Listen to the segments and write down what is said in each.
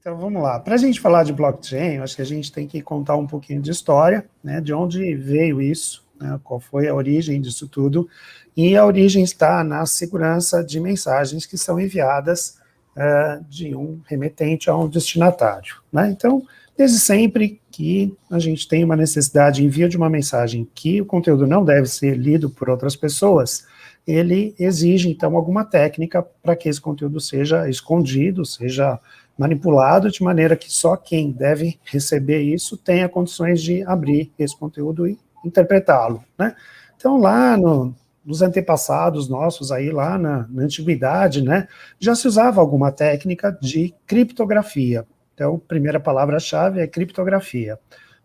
Então vamos lá. Para a gente falar de blockchain, eu acho que a gente tem que contar um pouquinho de história, né, de onde veio isso, né, qual foi a origem disso tudo, e a origem está na segurança de mensagens que são enviadas de um remetente a um destinatário, né? Então, desde sempre que a gente tem uma necessidade de envio de uma mensagem que o conteúdo não deve ser lido por outras pessoas, ele exige, então, alguma técnica para que esse conteúdo seja escondido, seja manipulado de maneira que só quem deve receber isso tenha condições de abrir esse conteúdo e interpretá-lo, né? Então, lá nos antepassados nossos, aí lá na antiguidade, né, já se usava alguma técnica de criptografia. Então, a primeira palavra-chave é criptografia.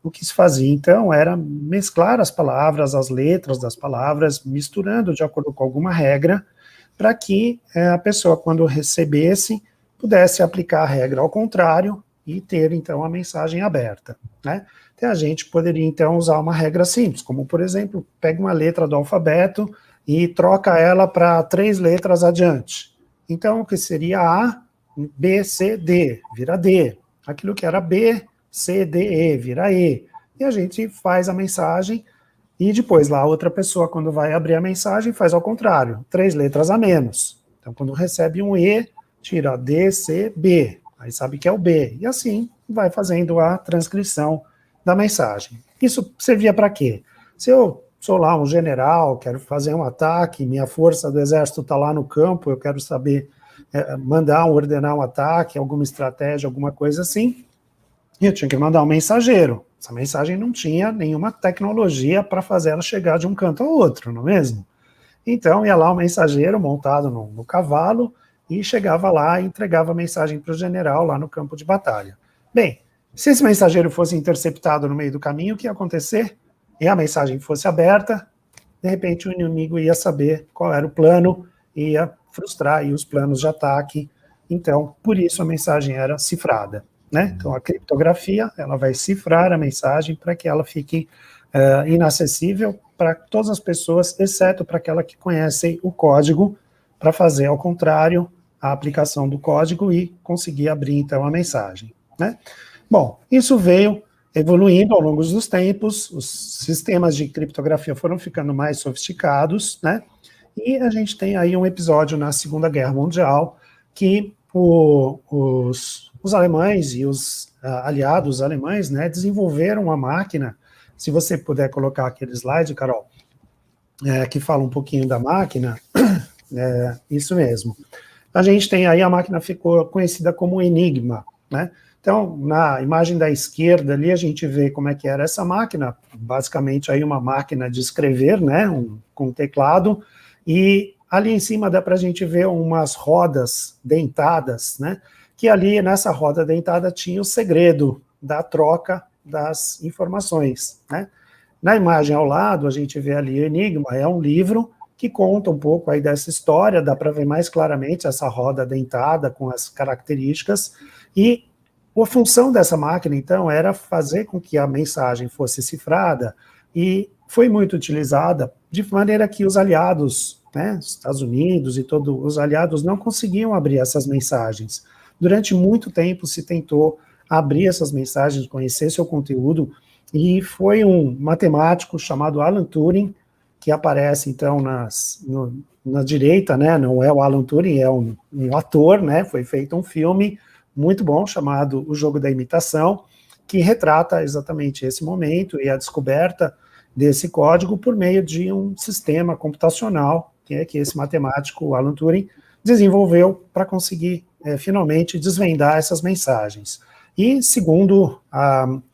O que se fazia, então, era mesclar as palavras, as letras das palavras, misturando de acordo com alguma regra, para que a pessoa, quando recebesse, pudesse aplicar a regra ao contrário e ter, então, a mensagem aberta, né? Então, a gente poderia, então, usar uma regra simples, como, por exemplo, pega uma letra do alfabeto e troca ela para 3 letras adiante. Então, o que seria A, B, C, D, vira D. Aquilo que era B, C, D, E, vira E. E a gente faz a mensagem e depois lá a outra pessoa, quando vai abrir a mensagem, faz ao contrário, 3 letras a menos. Então, quando recebe um E, tira D, C, B. Aí sabe que é o B. E assim vai fazendo a transcrição da mensagem. Isso servia para quê? Se eu sou lá um general, quero fazer um ataque, minha força do exército está lá no campo, eu quero saber, ordenar um ataque, alguma estratégia, alguma coisa assim, e eu tinha que mandar um mensageiro. Essa mensagem não tinha nenhuma tecnologia para fazer ela chegar de um canto ao outro, não é mesmo? Então ia lá o mensageiro montado no cavalo e chegava lá e entregava a mensagem para o general lá no campo de batalha. Bem, se esse mensageiro fosse interceptado no meio do caminho, o que ia acontecer? E a mensagem fosse aberta, de repente o inimigo ia saber qual era o plano, ia frustrar aí os planos de ataque. Então, por isso a mensagem era cifrada, né? Então, a criptografia, ela vai cifrar a mensagem para que ela fique inacessível para todas as pessoas, exceto para aquelas que conhecem o código, para fazer ao contrário a aplicação do código e conseguir abrir, então, a mensagem, né? Bom, isso veio evoluindo ao longo dos tempos, os sistemas de criptografia foram ficando mais sofisticados, né? E a gente tem aí um episódio na Segunda Guerra Mundial que os alemães e os aliados alemães, né, desenvolveram uma máquina. Se você puder colocar aquele slide, Carol, que fala um pouquinho da máquina, isso mesmo. A gente tem aí, a máquina ficou conhecida como Enigma, né? Então, na imagem da esquerda ali, a gente vê como é que era essa máquina, basicamente aí uma máquina de escrever, né, com teclado, e ali em cima dá para a gente ver umas rodas dentadas, né, que ali nessa roda dentada tinha o segredo da troca das informações, né. Na imagem ao lado, a gente vê ali o Enigma, é um livro que conta um pouco aí dessa história, dá para ver mais claramente essa roda dentada com as características, e a função dessa máquina, então, era fazer com que a mensagem fosse cifrada e foi muito utilizada de maneira que os aliados, né, Estados Unidos e todos os aliados não conseguiam abrir essas mensagens. Durante muito tempo se tentou abrir essas mensagens, conhecer seu conteúdo, e foi um matemático chamado Alan Turing, que aparece, então, na direita, né, não é o Alan Turing, é um ator, né, foi feito um filme muito bom, chamado O Jogo da Imitação, que retrata exatamente esse momento e a descoberta desse código por meio de um sistema computacional, que esse matemático, Alan Turing, desenvolveu para conseguir, finalmente, desvendar essas mensagens. E, segundo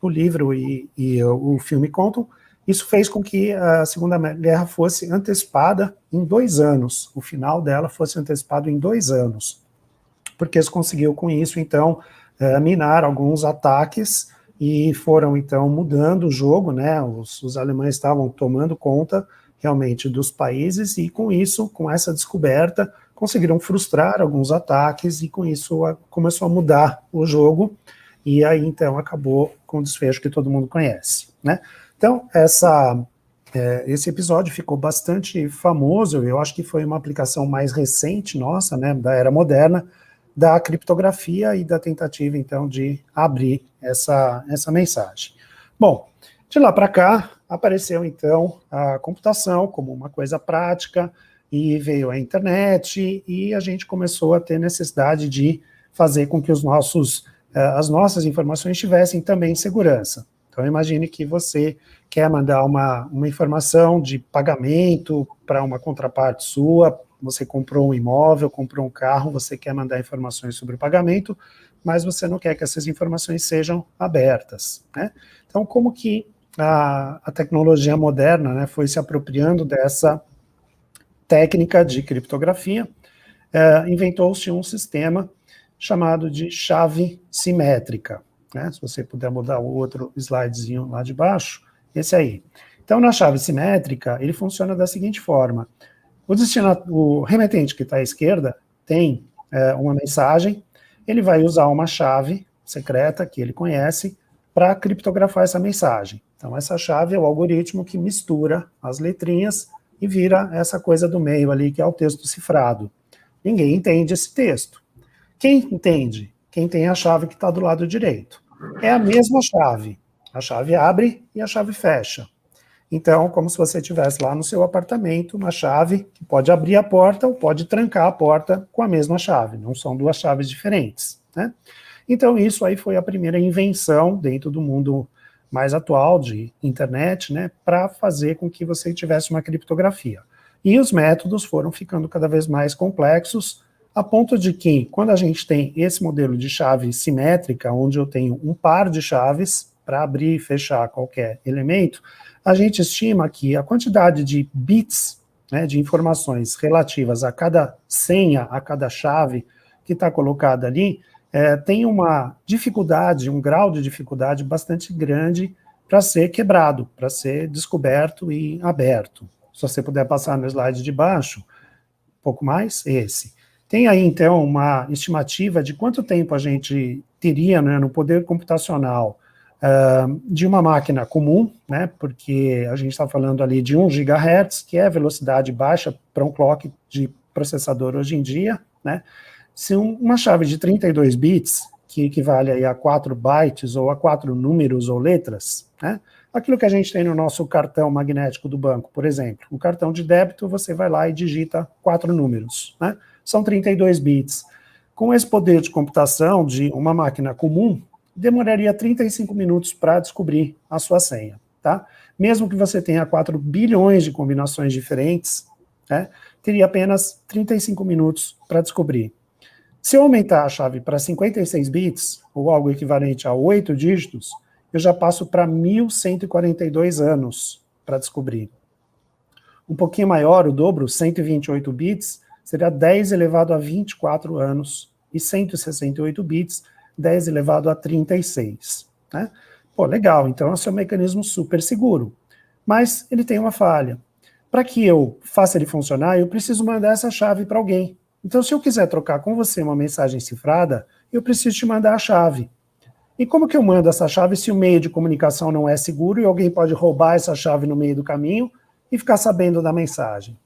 o livro e o filme contam, isso fez com que a Segunda Guerra fosse antecipada em 2 anos, o final dela fosse antecipado em 2 anos, porque eles conseguiu com isso, então, minar alguns ataques e foram, então, mudando o jogo, né, os alemães estavam tomando conta, realmente, dos países, e com isso, com essa descoberta, conseguiram frustrar alguns ataques, e com isso começou a mudar o jogo, e aí, então, acabou com o desfecho que todo mundo conhece, né. Então, esse episódio ficou bastante famoso, eu acho que foi uma aplicação mais recente nossa, né, da era moderna, da criptografia e da tentativa, então, de abrir essa mensagem. Bom, de lá para cá, apareceu, então, a computação como uma coisa prática, e veio a internet, e a gente começou a ter necessidade de fazer com que as nossas informações tivessem também segurança. Então, imagine que você quer mandar uma informação de pagamento para uma contraparte sua, você comprou um imóvel, comprou um carro, você quer mandar informações sobre o pagamento, mas você não quer que essas informações sejam abertas, né? Então, como que a tecnologia moderna, né, foi se apropriando dessa técnica de criptografia, inventou-se um sistema chamado de chave simétrica, né? Se você puder mudar o outro slidezinho lá de baixo, esse aí. Então, na chave simétrica, ele funciona da seguinte forma: o remetente que está à esquerda tem uma mensagem, ele vai usar uma chave secreta que ele conhece para criptografar essa mensagem. Então, essa chave é o algoritmo que mistura as letrinhas e vira essa coisa do meio ali, que é o texto cifrado. Ninguém entende esse texto. Quem entende? Quem tem a chave que está do lado direito. É a mesma chave. A chave abre e a chave fecha. Então, como se você tivesse lá no seu apartamento uma chave que pode abrir a porta ou pode trancar a porta com a mesma chave. Não são duas chaves diferentes, né? Então, isso aí foi a primeira invenção dentro do mundo mais atual de internet, né, para fazer com que você tivesse uma criptografia. E os métodos foram ficando cada vez mais complexos, a ponto de que, quando a gente tem esse modelo de chave simétrica, onde eu tenho um par de chaves para abrir e fechar qualquer elemento, a gente estima que a quantidade de bits, né, de informações relativas a cada senha, a cada chave que está colocada ali, tem uma dificuldade, um grau de dificuldade bastante grande para ser quebrado, para ser descoberto e aberto. Se você puder passar no slide de baixo, um pouco mais, esse. Tem aí, então, uma estimativa de quanto tempo a gente teria, né, no poder computacional de uma máquina comum, né, porque a gente está falando ali de 1 GHz, que é a velocidade baixa para um clock de processador hoje em dia, né. Se uma chave de 32 bits, que equivale aí a 4 bytes ou a 4 números ou letras, né, aquilo que a gente tem no nosso cartão magnético do banco, por exemplo. O cartão de débito, você vai lá e digita 4 números, né, são 32 bits. Com esse poder de computação de uma máquina comum, demoraria 35 minutos para descobrir a sua senha, tá? Mesmo que você tenha 4 bilhões de combinações diferentes, né, teria apenas 35 minutos para descobrir. Se eu aumentar a chave para 56 bits, ou algo equivalente a 8 dígitos, eu já passo para 1.142 anos para descobrir. Um pouquinho maior, o dobro, 128 bits, seria 10 elevado a 24 anos, e 168 bits, 10 elevado a 36. Né? Pô, legal, então esse é um mecanismo super seguro. Mas ele tem uma falha. Para que eu faça ele funcionar, eu preciso mandar essa chave para alguém. Então, se eu quiser trocar com você uma mensagem cifrada, eu preciso te mandar a chave. E como que eu mando essa chave se o meio de comunicação não é seguro e alguém pode roubar essa chave no meio do caminho e ficar sabendo da mensagem?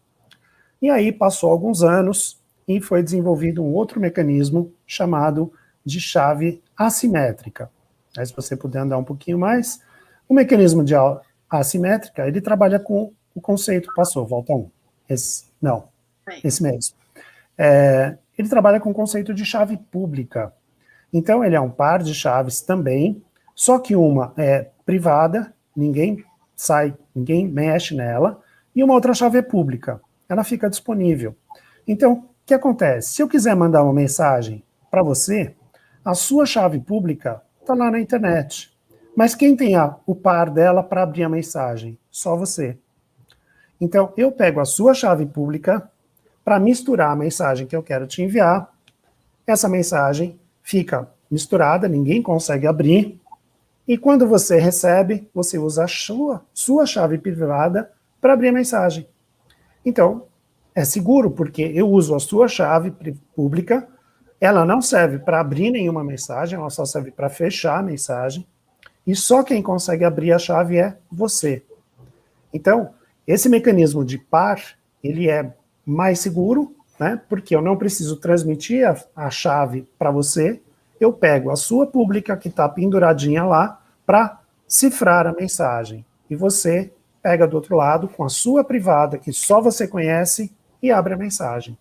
E aí passou alguns anos e foi desenvolvido um outro mecanismo chamado de chave assimétrica. Aí, se você puder andar um pouquinho mais, o mecanismo de assimétrica, ele trabalha com o conceito, passou, volta um, esse mesmo. Ele trabalha com o conceito de chave pública. Então, ele é um par de chaves também, só que uma é privada, ninguém mexe nela, e uma outra chave é pública, ela fica disponível. Então, o que acontece? Se eu quiser mandar uma mensagem para você, a sua chave pública está lá na internet, mas quem tem o par dela para abrir a mensagem? Só você. Então, eu pego a sua chave pública para misturar a mensagem que eu quero te enviar, essa mensagem fica misturada, ninguém consegue abrir, e quando você recebe, você usa a sua chave privada para abrir a mensagem. Então, é seguro, porque eu uso a sua chave pública, ela não serve para abrir nenhuma mensagem, ela só serve para fechar a mensagem, e só quem consegue abrir a chave é você. Então, esse mecanismo de par, ele é mais seguro, né? Porque eu não preciso transmitir a chave para você, eu pego a sua pública, que está penduradinha lá, para cifrar a mensagem. E você pega do outro lado com a sua privada, que só você conhece, e abre a mensagem.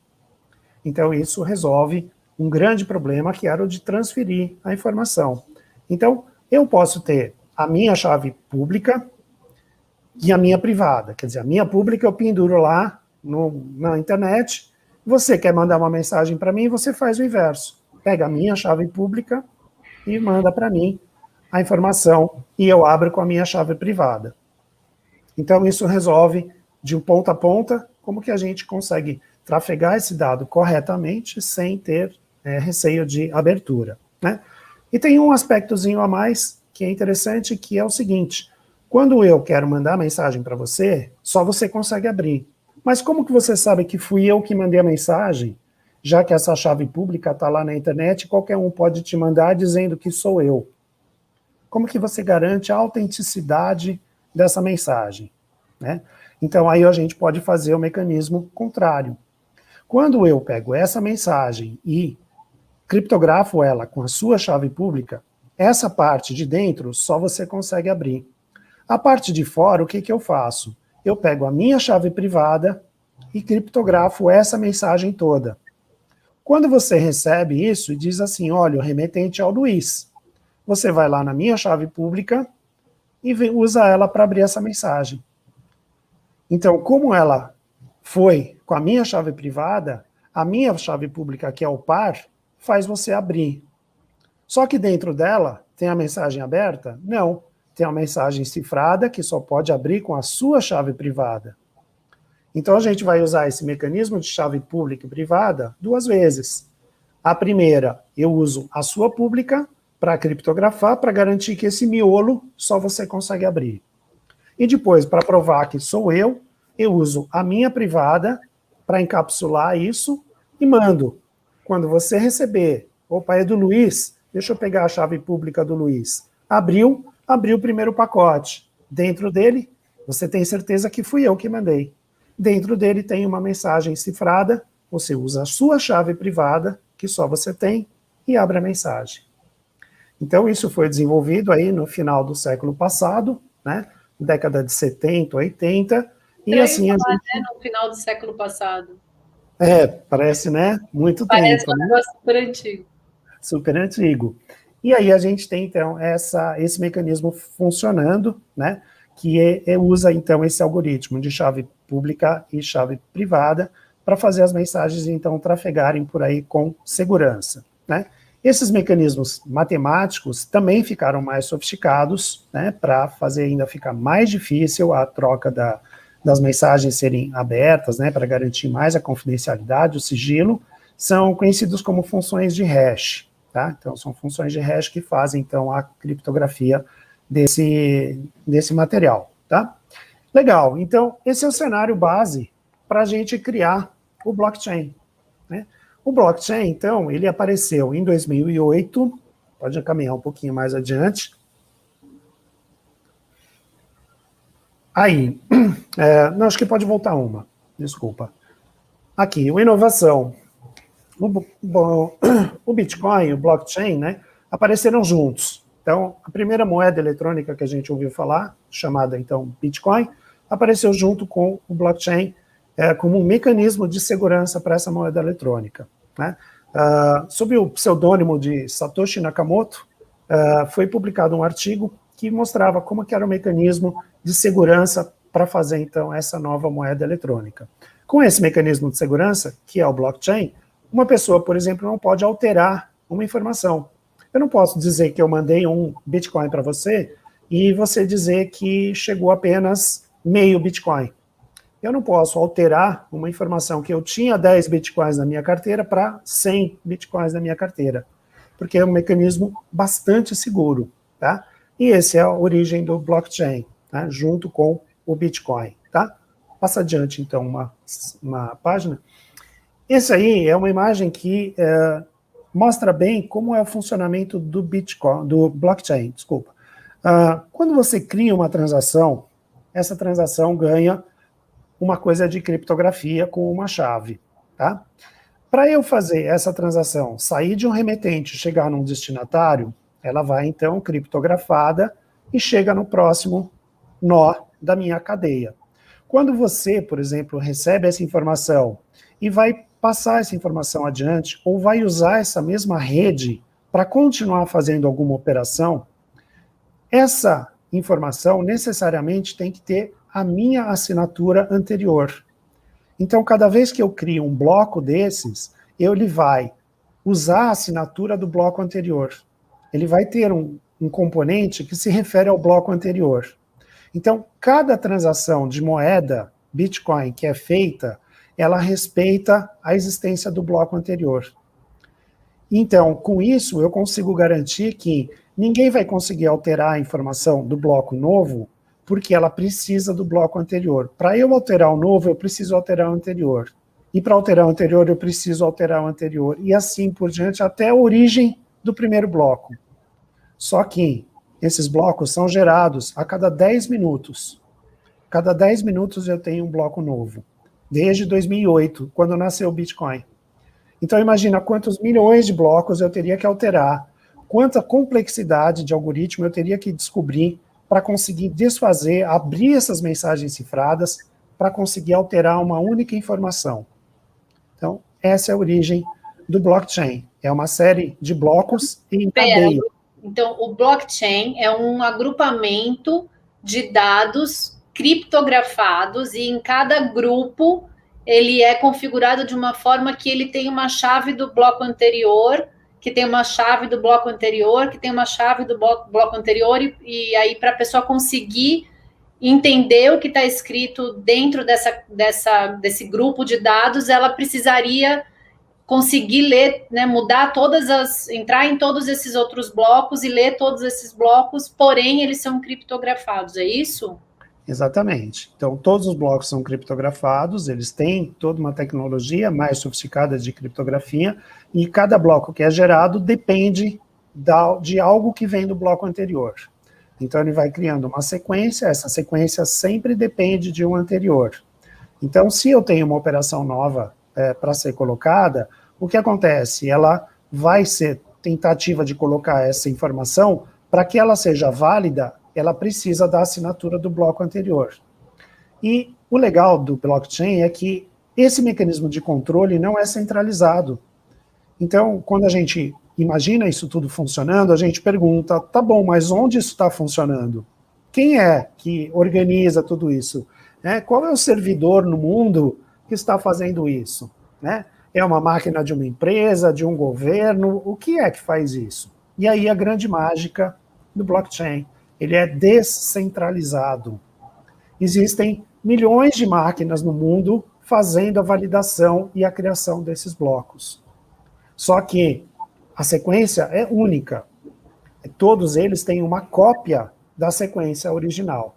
Então, isso resolve um grande problema, que era o de transferir a informação. Então, eu posso ter a minha chave pública e a minha privada. Quer dizer, a minha pública eu penduro lá na internet. Você quer mandar uma mensagem para mim, você faz o inverso. Pega a minha chave pública e manda para mim a informação, e eu abro com a minha chave privada. Então, isso resolve de um ponta a ponta como que a gente consegue trafegar esse dado corretamente sem ter receio de abertura, né? E tem um aspectozinho a mais que é interessante, que é o seguinte: quando eu quero mandar mensagem para você, só você consegue abrir. Mas como que você sabe que fui eu que mandei a mensagem, já que essa chave pública está lá na internet, qualquer um pode te mandar dizendo que sou eu? Como que você garante a autenticidade dessa mensagem, né? Então, aí a gente pode fazer o mecanismo contrário. Quando eu pego essa mensagem e criptografo ela com a sua chave pública, essa parte de dentro só você consegue abrir. A parte de fora, o que que eu faço? Eu pego a minha chave privada e criptografo essa mensagem toda. Quando você recebe isso e diz assim, olha, o remetente é o Luiz, você vai lá na minha chave pública e usa ela para abrir essa mensagem. Então, como ela foi com a minha chave privada, a minha chave pública, que é o par, faz você abrir. Só que dentro dela tem a mensagem aberta? Não. Tem a mensagem cifrada, que só pode abrir com a sua chave privada. Então, a gente vai usar esse mecanismo de chave pública e privada 2 vezes. A primeira, eu uso a sua pública para criptografar, para garantir que esse miolo só você consegue abrir. E depois, para provar que sou eu uso a minha privada para encapsular isso e mando. Quando você receber, opa, é do Luiz, deixa eu pegar a chave pública do Luiz. Abriu o primeiro pacote. Dentro dele, você tem certeza que fui eu que mandei. Dentro dele tem uma mensagem cifrada, você usa a sua chave privada, que só você tem, e abre a mensagem. Então, isso foi desenvolvido aí no final do século passado, né? Década de 70, 80, e assim falar, a gente... né, no final do século passado. Parece, né? Muito Parece tempo, um né? negócio super antigo. Super antigo. E aí a gente tem, então, esse mecanismo funcionando, né? Que usa, então, esse algoritmo de chave pública e chave privada para fazer as mensagens, então, trafegarem por aí com segurança, né? Esses mecanismos matemáticos também ficaram mais sofisticados, né, para fazer ainda ficar mais difícil a troca das mensagens serem abertas, né, para garantir mais a confidencialidade, o sigilo, são conhecidos como funções de hash, tá? Então, são funções de hash que fazem, então, a criptografia desse material, tá? Legal, então, esse é o cenário base para a gente criar o blockchain, né? O blockchain, então, ele apareceu em 2008, pode caminhar um pouquinho mais adiante. Aí, não, acho que pode voltar uma, desculpa. Aqui, o inovação. O Bitcoin, o blockchain, né, apareceram juntos. Então, a primeira moeda eletrônica que a gente ouviu falar, chamada, então, Bitcoin, apareceu junto com o blockchain como um mecanismo de segurança para essa moeda eletrônica, né? Sob o pseudônimo de Satoshi Nakamoto, foi publicado um artigo que mostrava como que era o mecanismo de segurança para fazer, então, essa nova moeda eletrônica. Com esse mecanismo de segurança, que é o blockchain, uma pessoa, por exemplo, não pode alterar uma informação. Eu não posso dizer que eu mandei um Bitcoin para você e você dizer que chegou apenas meio Bitcoin. Eu não posso alterar uma informação que eu tinha 10 Bitcoins na minha carteira para 100 Bitcoins na minha carteira, porque é um mecanismo bastante seguro, tá? E essa é a origem do blockchain, tá? Junto com o Bitcoin, tá? Passa adiante, então, uma página. Essa aí é uma imagem que mostra bem como é o funcionamento do Bitcoin, do blockchain, desculpa. Quando você cria uma transação, essa transação ganha uma coisa de criptografia com uma chave, tá? Para eu fazer essa transação, sair de um remetente e chegar num destinatário, ela vai, então, criptografada e chega no próximo nó da minha cadeia. Quando você, por exemplo, recebe essa informação e vai passar essa informação adiante, ou vai usar essa mesma rede para continuar fazendo alguma operação, essa informação necessariamente tem que ter a minha assinatura anterior. Então, cada vez que eu crio um bloco desses, ele vai usar a assinatura do bloco anterior. Ele vai ter um componente que se refere ao bloco anterior. Então, cada transação de moeda Bitcoin que é feita, ela respeita a existência do bloco anterior. Então, com isso, eu consigo garantir que ninguém vai conseguir alterar a informação do bloco novo, porque ela precisa do bloco anterior. Para eu alterar o novo, eu preciso alterar o anterior. E para alterar o anterior, eu preciso alterar o anterior. E assim por diante, até a origem do primeiro bloco. Só que esses blocos são gerados a cada 10 minutos. Cada 10 minutos eu tenho um bloco novo. Desde 2008, quando nasceu o Bitcoin. Então imagina quantos milhões de blocos eu teria que alterar, quanta complexidade de algoritmo eu teria que descobrir para conseguir desfazer, abrir essas mensagens cifradas, para conseguir alterar uma única informação. Então, essa é a origem do blockchain. É uma série de blocos em cadeia. Então, o blockchain é um agrupamento de dados criptografados e em cada grupo ele é configurado de uma forma que ele tem uma chave do bloco anterior, que tem uma chave do bloco anterior, que tem uma chave do bloco anterior, e aí para a pessoa conseguir entender o que está escrito dentro desse grupo de dados, ela precisaria conseguir ler, né, entrar em todos esses outros blocos e ler todos esses blocos, porém eles são criptografados, é isso? Exatamente. Então, todos os blocos são criptografados, eles têm toda uma tecnologia mais sofisticada de criptografia, e cada bloco que é gerado depende de algo que vem do bloco anterior. Então, ele vai criando uma sequência, essa sequência sempre depende de um anterior. Então, se eu tenho uma operação nova para ser colocada, o que acontece? Ela vai ser tentativa de colocar essa informação, para que ela seja válida, ela precisa da assinatura do bloco anterior. E o legal do blockchain é que esse mecanismo de controle não é centralizado. Então, quando a gente imagina isso tudo funcionando, a gente pergunta, tá bom, mas onde isso está funcionando? Quem é que organiza tudo isso? Qual é o servidor no mundo que está fazendo isso? É uma máquina de uma empresa, de um governo? O que é que faz isso? E aí a grande mágica do blockchain, ele é descentralizado. Existem milhões de máquinas no mundo fazendo a validação e a criação desses blocos. Só que a sequência é única. Todos eles têm uma cópia da sequência original.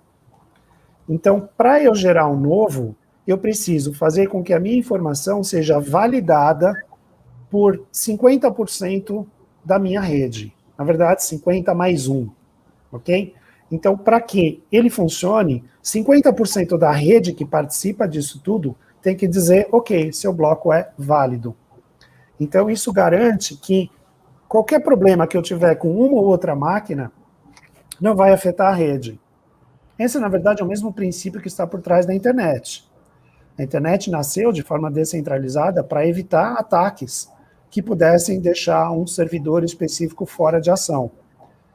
Então, para eu gerar um novo, eu preciso fazer com que a minha informação seja validada por 50% da minha rede. Na verdade, 50 mais 1. Ok? Então, para que ele funcione, 50% da rede que participa disso tudo tem que dizer, ok, seu bloco é válido. Então, isso garante que qualquer problema que eu tiver com uma ou outra máquina não vai afetar a rede. Esse, na verdade, é o mesmo princípio que está por trás da internet. A internet nasceu de forma descentralizada para evitar ataques que pudessem deixar um servidor específico fora de ação.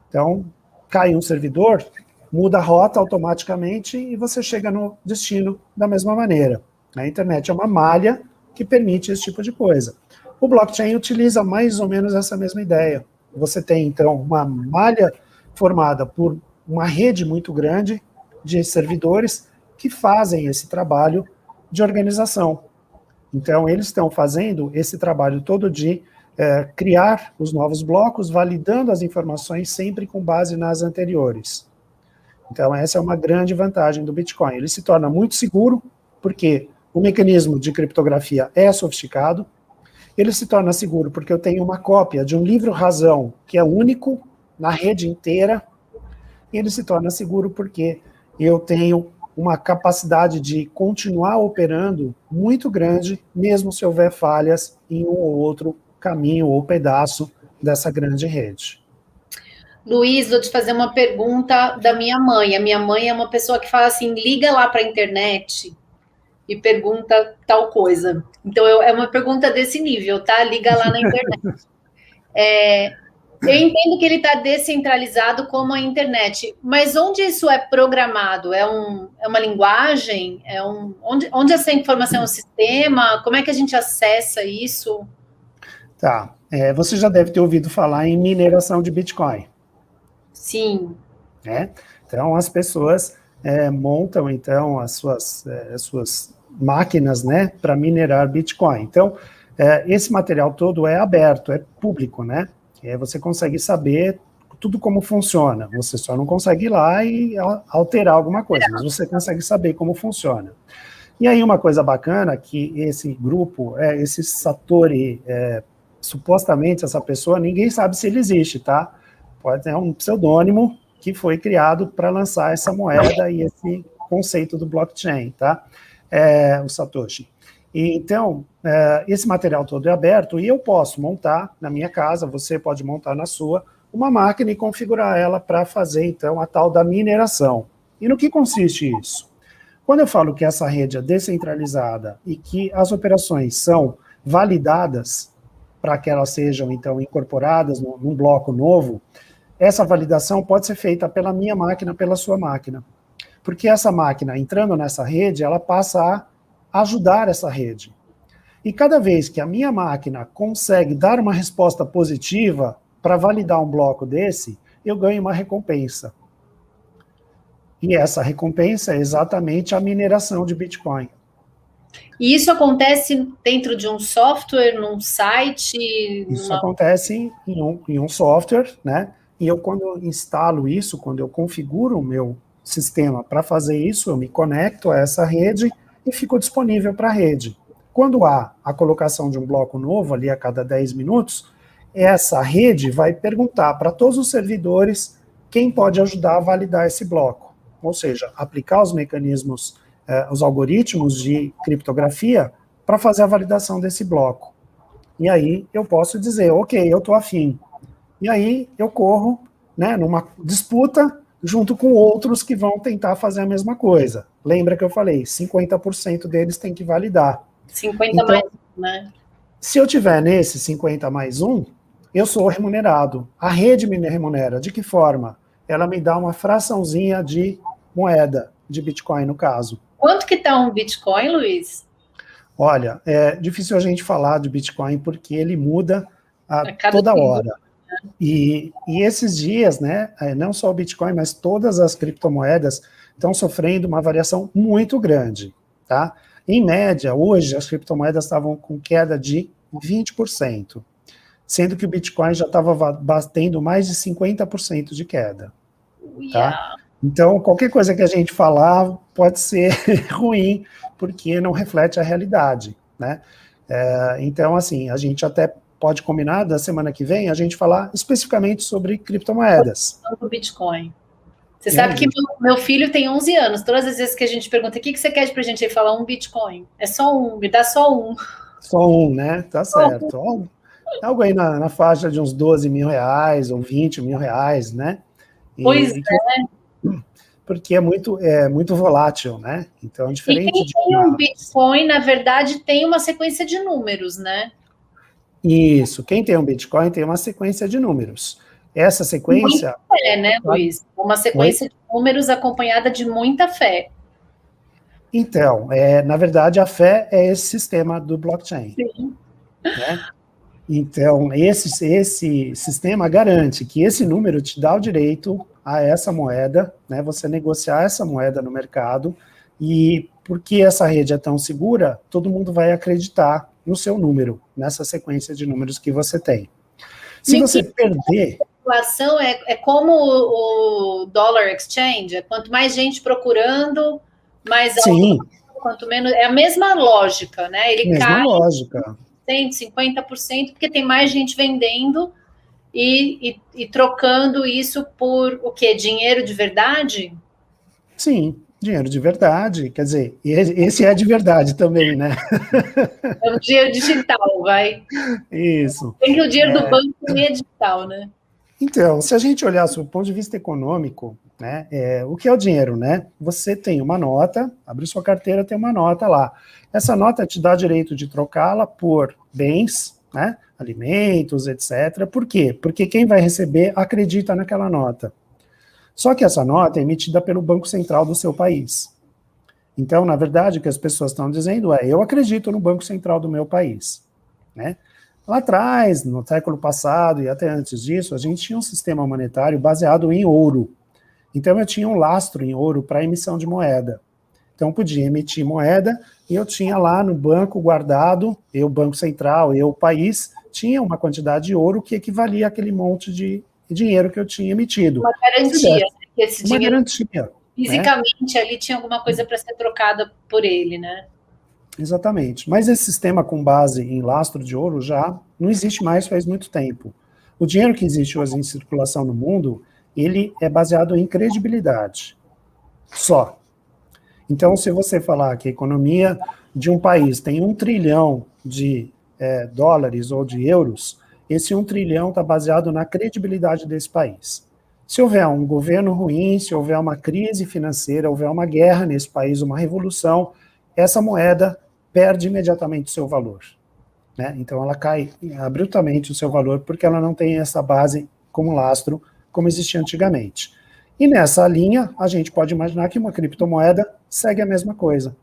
Então, cai um servidor, muda a rota automaticamente e você chega no destino da mesma maneira. A internet é uma malha que permite esse tipo de coisa. O blockchain utiliza mais ou menos essa mesma ideia. Você tem, então, uma malha formada por uma rede muito grande de servidores que fazem esse trabalho de organização. Então, eles estão fazendo esse trabalho todo de criar os novos blocos, validando as informações sempre com base nas anteriores. Então, essa é uma grande vantagem do Bitcoin. Ele se torna muito seguro, porque o mecanismo de criptografia é sofisticado. Ele se torna seguro porque eu tenho uma cópia de um livro-razão que é único na rede inteira. E ele se torna seguro porque eu tenho uma capacidade de continuar operando muito grande, mesmo se houver falhas em um ou outro caminho ou pedaço dessa grande rede. Luiz, vou te fazer uma pergunta da minha mãe. A minha mãe é uma pessoa que fala assim: liga lá para a internet e pergunta tal coisa. Então, é uma pergunta desse nível, tá? Liga lá na internet. Eu entendo que ele está descentralizado como a internet, mas onde isso é programado? É uma linguagem? Onde essa informação é um sistema? Como é que a gente acessa isso? Tá. Você já deve ter ouvido falar em mineração de Bitcoin. Sim. Né? Então, as pessoas montam, então, as suas máquinas, né, para minerar Bitcoin. Então, esse material todo é aberto, é público, né? Você consegue saber tudo como funciona. Você só não consegue ir lá e alterar alguma coisa, mas você consegue saber como funciona. E aí, uma coisa bacana que esse grupo, esse Satoshi, supostamente essa pessoa, ninguém sabe se ele existe, tá? Pode ter um pseudônimo que foi criado para lançar essa moeda e esse conceito do blockchain, tá? O Satoshi. E, então, esse material todo é aberto e eu posso montar na minha casa, você pode montar na sua, uma máquina e configurar ela para fazer, então, a tal da mineração. E no que consiste isso? Quando eu falo que essa rede é descentralizada e que as operações são validadas para que elas sejam, então, incorporadas num bloco novo, essa validação pode ser feita pela minha máquina, pela sua máquina. Porque essa máquina, entrando nessa rede, ela passa a ajudar essa rede. E cada vez que a minha máquina consegue dar uma resposta positiva para validar um bloco desse, eu ganho uma recompensa. E essa recompensa é exatamente a mineração de Bitcoin. E isso acontece dentro de um software, num site? Isso acontece em um software, né? E eu, quando eu instalo isso, quando eu configuro o meu sistema para fazer isso, eu me conecto a essa rede e fico disponível para a rede. Quando há a colocação de um bloco novo, ali a cada 10 minutos, essa rede vai perguntar para todos os servidores quem pode ajudar a validar esse bloco. Ou seja, aplicar os mecanismos, os algoritmos de criptografia para fazer a validação desse bloco. E aí eu posso dizer, ok, eu estou afim. E aí eu corro, né, numa disputa junto com outros que vão tentar fazer a mesma coisa. Lembra que eu falei, 50% deles tem que validar. 50 então, mais, né? Se eu tiver nesse 50 mais 1, eu sou remunerado. A rede me remunera. De que forma? Ela me dá uma fraçãozinha de moeda, de Bitcoin no caso. Quanto que está um Bitcoin, Luiz? Olha, é difícil a gente falar de Bitcoin porque ele muda a toda hora. E esses dias, né, não só o Bitcoin, mas todas as criptomoedas estão sofrendo uma variação muito grande, tá? Em média, hoje, as criptomoedas estavam com queda de 20%, sendo que o Bitcoin já estava batendo mais de 50% de queda, tá? Então, qualquer coisa que a gente falar pode ser ruim, porque não reflete a realidade, né? Então, assim, a gente até pode combinar da semana que vem a gente falar especificamente sobre criptomoedas. O Bitcoin. Você sabe que meu filho tem 11 anos. Todas as vezes que a gente pergunta o que você quer pra gente, ele fala um Bitcoin. É só um, me dá só um. Só um, né? Tá certo. Algo aí na faixa de uns 12 mil reais ou 20 mil reais, né? Pois é. Porque é muito volátil, né? Então, diferente quem tem um Bitcoin, na verdade, tem uma sequência de números, né? Isso. Quem tem um Bitcoin tem uma sequência de números. Essa sequência... Muita fé, né, Luiz? Uma sequência de números acompanhada de muita fé. Então, na verdade, a fé é esse sistema do blockchain. Sim. Né? Então, esse sistema garante que esse número te dá o direito a essa moeda, né, você negociar essa moeda no mercado, e porque essa rede é tão segura, todo mundo vai acreditar no seu número, nessa sequência de números que você tem. Se você perder... A situação é como o dollar exchange, quanto mais gente procurando, mais alto, quanto menos... É a mesma lógica, né? Ele mesma lógica. 150%, porque tem mais gente vendendo e trocando isso por o quê? Dinheiro de verdade? Sim, Dinheiro de verdade, quer dizer, esse é de verdade também, né? É um dinheiro digital, vai. Isso. Tem que o dinheiro do banco também é digital, né? Então, se a gente olhar do ponto de vista econômico, né, o que é o dinheiro, né? Você tem uma nota, abre sua carteira, tem uma nota lá. Essa nota te dá direito de trocá-la por bens, né, alimentos, etc. Por quê? Porque quem vai receber acredita naquela nota. Só que essa nota é emitida pelo Banco Central do seu país. Então, na verdade, o que as pessoas estão dizendo é: eu acredito no Banco Central do meu país, né? Lá atrás, no século passado e até antes disso, a gente tinha um sistema monetário baseado em ouro. Então, eu tinha um lastro em ouro para emissão de moeda. Então, podia emitir moeda e eu tinha lá no banco guardado, eu, Banco Central, eu, país, tinha uma quantidade de ouro que equivalia àquele monte de dinheiro que eu tinha emitido. Uma garantia, né? Que esse Uma dinheiro garantia. fisicamente ali tinha alguma coisa para ser trocada por ele, né? Exatamente. Mas esse sistema com base em lastro de ouro já não existe mais faz muito tempo. O dinheiro que existe hoje em circulação no mundo, ele é baseado em credibilidade. Só. Então, se você falar que a economia de um país tem 1 trilhão de dólares ou de euros, esse 1 trilhão está baseado na credibilidade desse país. Se houver um governo ruim, se houver uma crise financeira, houver uma guerra nesse país, uma revolução, essa moeda perde imediatamente o seu valor, né? Então ela cai abruptamente o seu valor porque ela não tem essa base como lastro como existia antigamente. E nessa linha, a gente pode imaginar que uma criptomoeda segue a mesma coisa.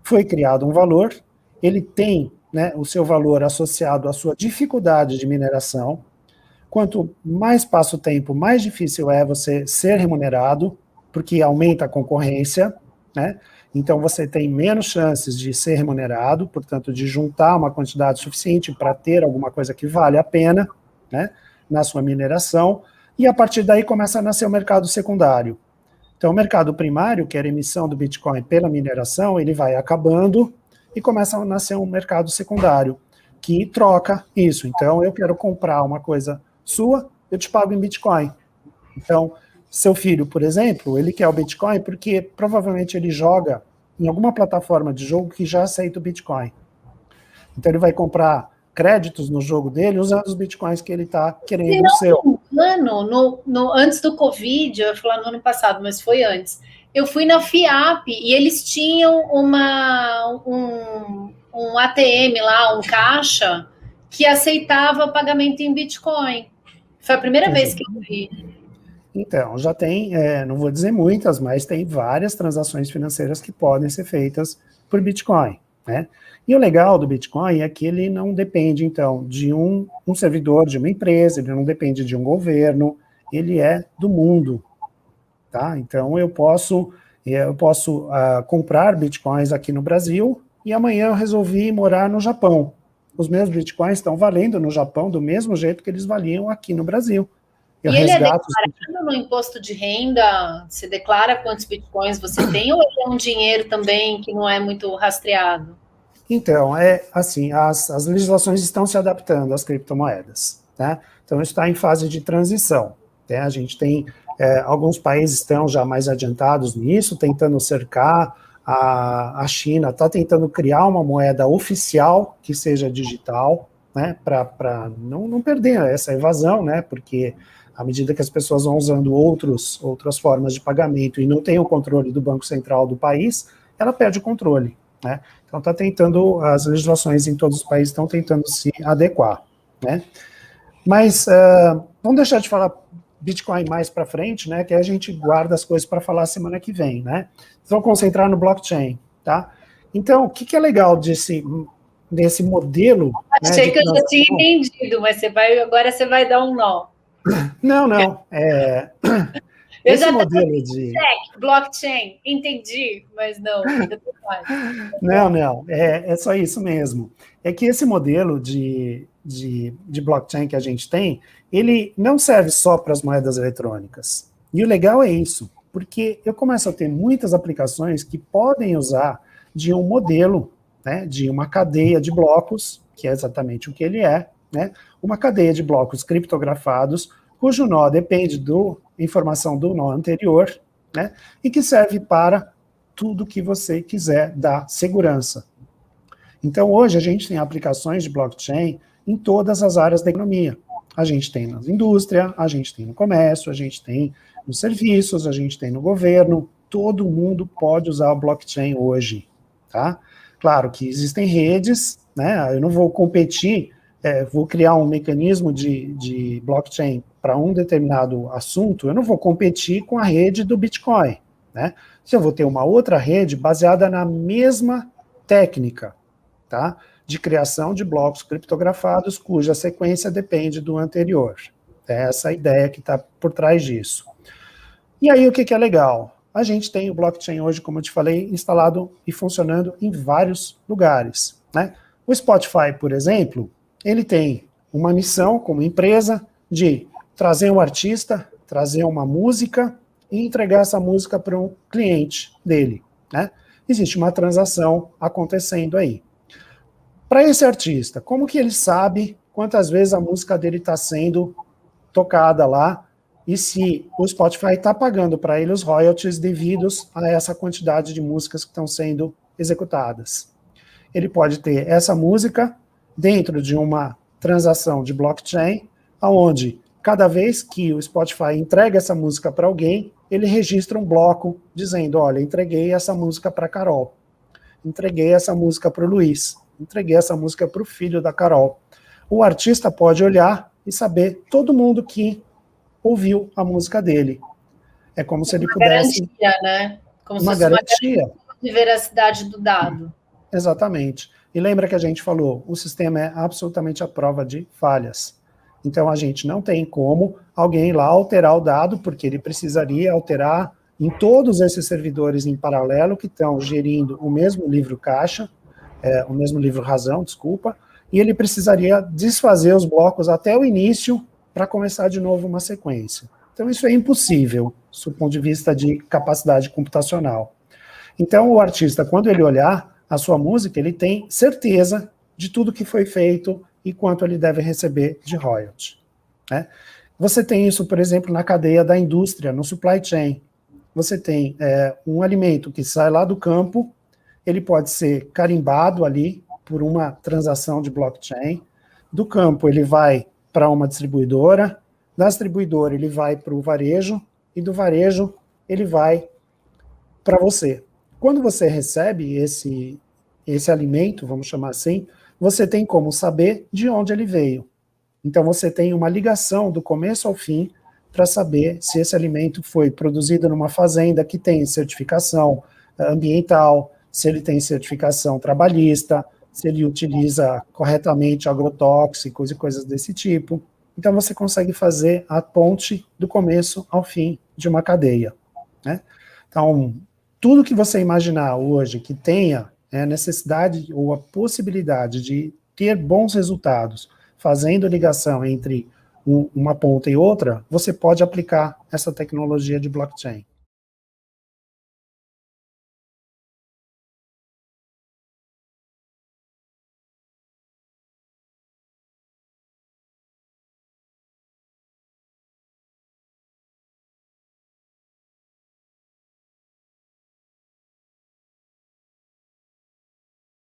Foi criado um valor, ele tem, né, o seu valor associado à sua dificuldade de mineração. Quanto mais passa o tempo, mais difícil é você ser remunerado, porque aumenta a concorrência, né? Então você tem menos chances de ser remunerado, portanto, de juntar uma quantidade suficiente para ter alguma coisa que vale a pena, né, na sua mineração, e a partir daí começa a nascer o mercado secundário. Então o mercado primário, que era a emissão do Bitcoin pela mineração, ele vai acabando e começa a nascer um mercado secundário, que troca isso. Então eu quero comprar uma coisa sua, eu te pago em Bitcoin. Então, seu filho, por exemplo, ele quer o Bitcoin porque provavelmente ele joga em alguma plataforma de jogo que já aceita o Bitcoin. Então ele vai comprar créditos no jogo dele usando os Bitcoins que ele está querendo no seu. Antes do Covid, eu ia falar no ano passado, mas foi antes, eu fui na FIAP e eles tinham um ATM lá, um caixa, que aceitava pagamento em Bitcoin. Foi a primeira vez que eu vi. Então, já tem, não vou dizer muitas, mas tem várias transações financeiras que podem ser feitas por Bitcoin, né? E o legal do Bitcoin é que ele não depende, então, de um servidor de uma empresa, ele não depende de um governo, ele é do mundo, tá? Então, eu posso comprar Bitcoins aqui no Brasil e amanhã eu resolvi morar no Japão. Os meus Bitcoins estão valendo no Japão do mesmo jeito que eles valiam aqui no Brasil. E ele é declarado no imposto de renda? Você declara quantos bitcoins você tem ou é um dinheiro também que não é muito rastreado? Então, assim, as legislações estão se adaptando às criptomoedas, tá? Então, isso está em fase de transição, né? A gente tem, alguns países estão já mais adiantados nisso, tentando cercar, a China está tentando criar uma moeda oficial que seja digital, né? Para não perder essa evasão, né? Porque à medida que as pessoas vão usando outras formas de pagamento e não tem o controle do Banco Central do país, ela perde o controle, né? Então está tentando, as legislações em todos os países estão tentando se adequar, né? Mas vamos deixar de falar Bitcoin mais para frente, né? Que a gente guarda as coisas para falar semana que vem, né? Vamos concentrar no blockchain, tá? Então, o que é legal desse modelo? Achei que eu já tinha entendido, mas agora você vai dar um nó. Não. Eu já modelo de blockchain, entendi, mas não. Não, é só isso mesmo. É que esse modelo de blockchain que a gente tem, ele não serve só para as moedas eletrônicas. E o legal é isso, porque eu começo a ter muitas aplicações que podem usar de um modelo, né, de uma cadeia de blocos, que é exatamente o que ele é, né, uma cadeia de blocos criptografados, cujo nó depende da informação do nó anterior, né, e que serve para tudo que você quiser da segurança. Então, hoje, a gente tem aplicações de blockchain em todas as áreas da economia. A gente tem na indústria, a gente tem no comércio, a gente tem nos serviços, a gente tem no governo. Todo mundo pode usar o blockchain hoje, tá? Claro que existem redes, né? Eu não vou competir, vou criar um mecanismo de blockchain para um determinado assunto, eu não vou competir com a rede do Bitcoin, né? Se eu vou ter uma outra rede baseada na mesma técnica, tá? De criação de blocos criptografados, cuja sequência depende do anterior. É essa a ideia que está por trás disso. E aí, o que é legal? A gente tem o blockchain hoje, como eu te falei, instalado e funcionando em vários lugares, né? O Spotify, por exemplo, ele tem uma missão como empresa de trazer um artista, trazer uma música e entregar essa música para um cliente dele, né? Existe uma transação acontecendo aí. Para esse artista, como que ele sabe quantas vezes a música dele está sendo tocada lá e se o Spotify está pagando para ele os royalties devidos a essa quantidade de músicas que estão sendo executadas? Ele pode ter essa música dentro de uma transação de blockchain, onde cada vez que o Spotify entrega essa música para alguém, ele registra um bloco dizendo, olha, entreguei essa música para a Carol, entreguei essa música para o Luiz, entreguei essa música para o filho da Carol. O artista pode olhar e saber todo mundo que ouviu a música dele. É como se ele pudesse... Garantia, né? Como uma se fosse garantia. Uma garantia de veracidade do dado. Exatamente. E lembra que a gente falou, o sistema é absolutamente à prova de falhas. Então, a gente não tem como alguém lá alterar o dado, porque ele precisaria alterar em todos esses servidores em paralelo que estão gerindo o mesmo livro caixa, o mesmo livro razão, desculpa, e ele precisaria desfazer os blocos até o início para começar de novo uma sequência. Então, isso é impossível, do ponto de vista de capacidade computacional. Então, o artista, quando ele olhar a sua música, ele tem certeza de tudo que foi feito e quanto ele deve receber de royalty, né? Você tem isso, por exemplo, na cadeia da indústria, no supply chain. Você tem um alimento que sai lá do campo, ele pode ser carimbado ali por uma transação de blockchain. Do campo, ele vai para uma distribuidora, da distribuidora, ele vai para o varejo, e do varejo, ele vai para você. Quando você recebe esse alimento, vamos chamar assim, você tem como saber de onde ele veio. Então, você tem uma ligação do começo ao fim para saber se esse alimento foi produzido numa fazenda que tem certificação ambiental, se ele tem certificação trabalhista, se ele utiliza corretamente agrotóxicos e coisas desse tipo. Então, você consegue fazer a ponte do começo ao fim de uma cadeia, né? Então, tudo que você imaginar hoje que tenha necessidade ou a possibilidade de ter bons resultados fazendo ligação entre uma ponta e outra, você pode aplicar essa tecnologia de blockchain.